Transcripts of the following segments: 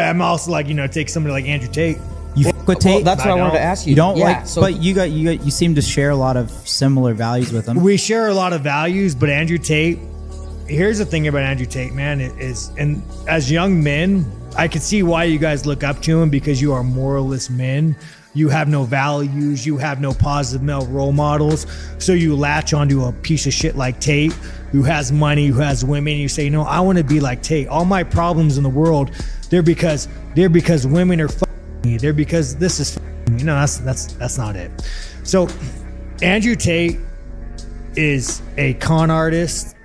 I'm also like, take somebody like Andrew Tate. You fuck with Tate? Well, that's what I wanted to ask you. You don't but you seem to share a lot of similar values with him. We share a lot of values, but Andrew Tate, here's the thing about Andrew Tate, man, and as young men, I can see why you guys look up to him, because you are moralist men. You have no values. You have no positive male role models. So you latch onto a piece of shit like Tate, who has money, who has women. And you say, no, I want to be like Tate. All my problems in the world, they're because women are fucking me. They're because this is fucking me. No, that's not it. So Andrew Tate is a con artist.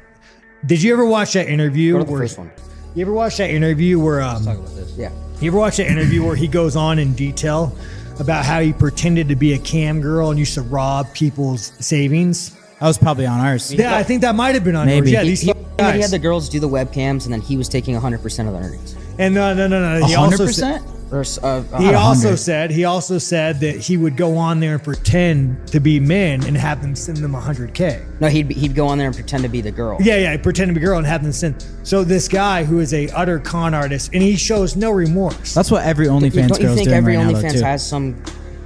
Did you ever watch that interview? Go to the first one. You ever watch that interview where Let's talk about this. Yeah. You ever watch that interview where he goes on in detail about how he pretended to be a cam girl and used to rob people's savings? That was probably on ours. Yeah, I think that might have been on Maybe. ours. Yeah, He had the girls do the webcams, and then he was taking 100% of the earnings. And no. He 100%? He also said that he would go on there and pretend to be men and have them send them $100K. No, he'd go on there and pretend to be the girl. Yeah, pretend to be a girl and have them send. So this guy who is a utter con artist, and he shows no remorse. That's what every OnlyFans girl's doing right now. Don't you think every OnlyFans OnlyFans has some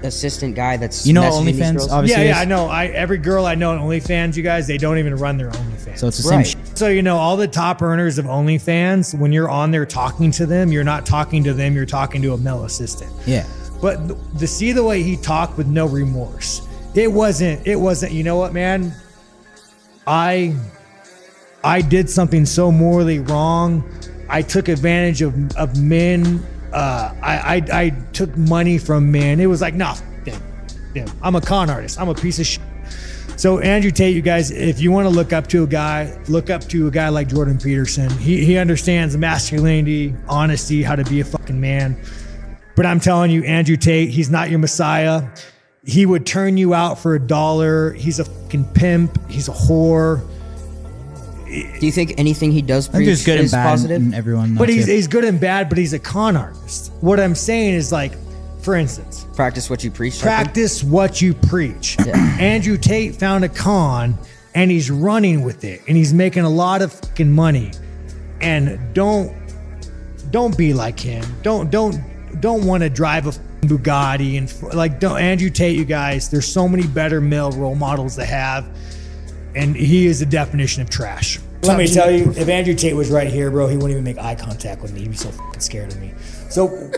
assistant guy that's OnlyFans obviously yeah I know. Every girl I know on OnlyFans, you guys, they don't even run their OnlyFans. So it's the same shit. So all the top earners of OnlyFans, when you're on there talking to them, you're not talking to them, you're talking to a male assistant. Yeah. But to see the way he talked with no remorse, it wasn't, you know what, man? I did something so morally wrong. I took advantage of men. I took money from men. It was like, nah, damn, I'm a con artist. I'm a piece of shit. So Andrew Tate, you guys, if you want to look up to a guy like Jordan Peterson. He understands masculinity, honesty, how to be a fucking man. But I'm telling you, Andrew Tate, he's not your messiah. He would turn you out for $1. He's a fucking pimp. He's a whore. Do you think anything he does preach there's good is and bad positive? in everyone. But he's good and bad, but he's a con artist. What I'm saying is, like, for instance, practice what you preach. Practice what you preach. Yeah. Andrew Tate found a con and he's running with it and he's making a lot of fucking money. And don't be like him. Don't want to drive a Bugatti and like Andrew Tate, you guys. There's so many better male role models to have. And he is the definition of trash. Let me tell you, if Andrew Tate was right here, bro, he wouldn't even make eye contact with me. He'd be so fucking scared of me. So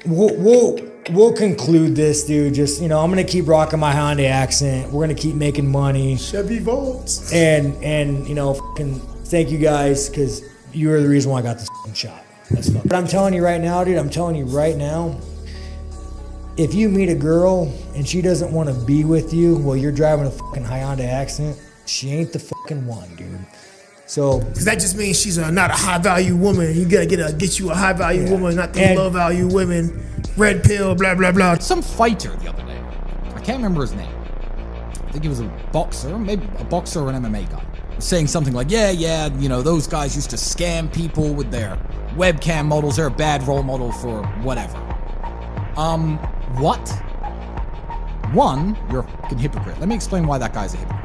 we'll conclude this, dude. Just, I'm going to keep rocking my Hyundai accent. We're going to keep making money. Chevy Volts. And fucking thank you guys, because you are the reason why I got this fucking shot. That's fucking. But I'm telling you right now, dude, if you meet a girl and she doesn't want to be with you while you're driving a fucking Hyundai accent, she ain't the fucking one, dude. So, because that just means she's not a high value woman. You gotta get you a high value woman, not the low value women. Red pill, blah blah blah. Some fighter the other day, I can't remember his name. I think he was a boxer, maybe a boxer or an MMA guy, saying something like, yeah, those guys used to scam people with their webcam models. They're a bad role model for whatever. What? One, you're a fucking hypocrite. Let me explain why that guy's a hypocrite.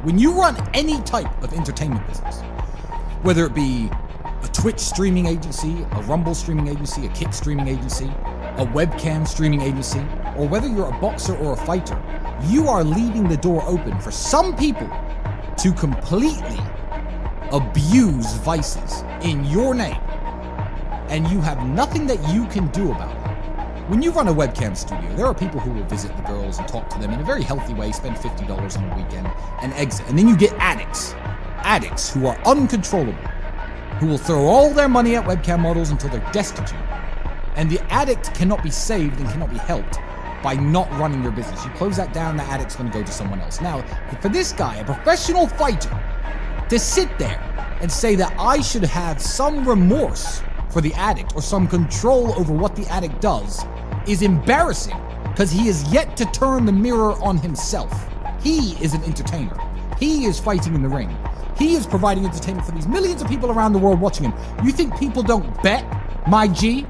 When you run any type of entertainment business, whether it be a Twitch streaming agency, a Rumble streaming agency, a Kick streaming agency, a webcam streaming agency, or whether you're a boxer or a fighter, you are leaving the door open for some people to completely abuse vices in your name, and you have nothing that you can do about it. When you run a webcam studio, there are people who will visit the girls and talk to them in a very healthy way, spend $50 on a weekend, and exit. And then you get addicts who are uncontrollable, who will throw all their money at webcam models until they're destitute. And the addict cannot be saved and cannot be helped by not running your business. You close that down, the addict's going to go to someone else. Now, for this guy, a professional fighter, to sit there and say that I should have some remorse for the addict or some control over what the addict does is embarrassing, because he is yet to turn the mirror on himself. He is an entertainer. He is fighting in the ring. He is providing entertainment for these millions of people around the world watching him. You think people don't bet, my G?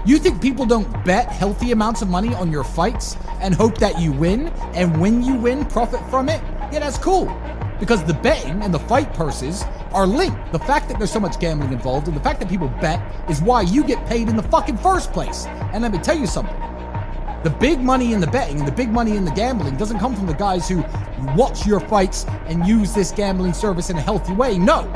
You think people don't bet healthy amounts of money on your fights and hope that you win, and when you win, profit from it? Yeah, that's cool. Because the betting and the fight purses are linked. The fact that there's so much gambling involved and the fact that people bet is why you get paid in the fucking first place. And let me tell you something. The big money in the betting and the big money in the gambling doesn't come from the guys who watch your fights and use this gambling service in a healthy way. No,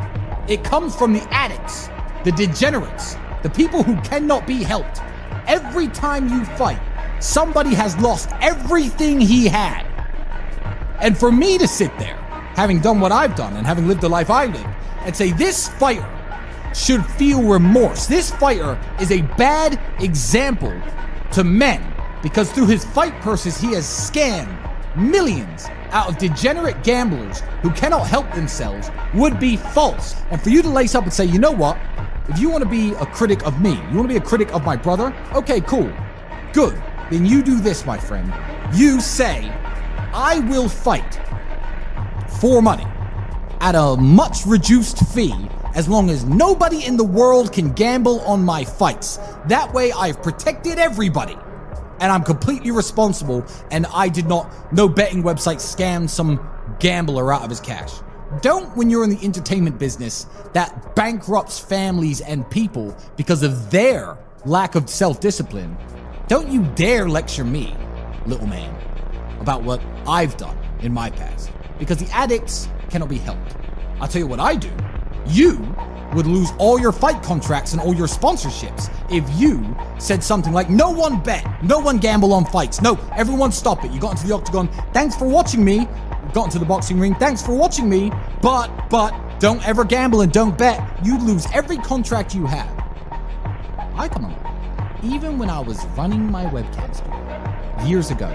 it comes from the addicts, the degenerates, the people who cannot be helped. Every time you fight, somebody has lost everything he had. And for me to sit there, having done what I've done and having lived the life I lived, and say this fighter should feel remorse. This fighter is a bad example to men because through his fight purses, he has scammed millions out of degenerate gamblers who cannot help themselves would be false. And for you to lace up and say, you know what? If you want to be a critic of me, you want to be a critic of my brother, okay, cool, good. Then you do this, my friend. You say, I will fight for money at a much reduced fee as long as nobody in the world can gamble on my fights. That way I've protected everybody and I'm completely responsible and I did not, no betting website scammed some gambler out of his cash. Don't, when you're in the entertainment business that bankrupts families and people because of their lack of self-discipline, don't you dare lecture me, little man, about what I've done in my past. Because the addicts cannot be helped. I'll tell you what I do. You would lose all your fight contracts and all your sponsorships if you said something like, no one bet, no one gamble on fights. No, everyone stop it. You got into the octagon. Thanks for watching me. Got into the boxing ring. Thanks for watching me. But don't ever gamble and don't bet. You'd lose every contract you have. I come along. Even when I was running my webcam store years ago,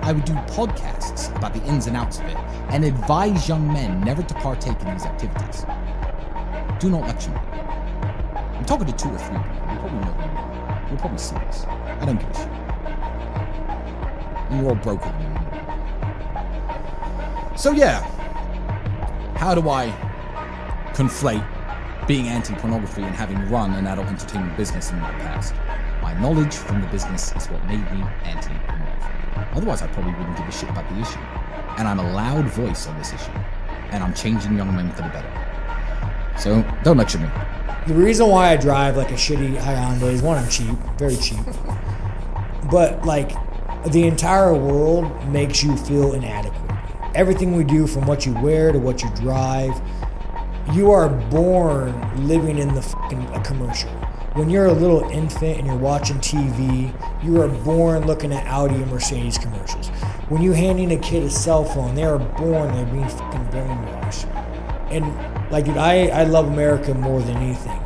I would do podcasts about the ins and outs of it and advise young men never to partake in these activities. Do not lecture me. I'm talking to 2 or 3 people. You probably know who you are. You'll probably see this. I don't give a shit. And you're all broken. So yeah, how do I conflate being anti-pornography and having run an adult entertainment business in my past? My knowledge from the business is what made me anti-pornography. Otherwise, I probably wouldn't give a shit about the issue. And I'm a loud voice on this issue. And I'm changing young men for the better. So, don't lecture me. The reason why I drive like a shitty Hyundai is one, I'm cheap, very cheap. But like, the entire world makes you feel inadequate. Everything we do, from what you wear to what you drive, you are born living in the fucking commercial. When you're a little infant and you're watching TV, you are born looking at Audi and Mercedes commercials. When you're handing a kid a cell phone, they are born, they're being fucking brainwashed. And like, dude, I love America more than anything.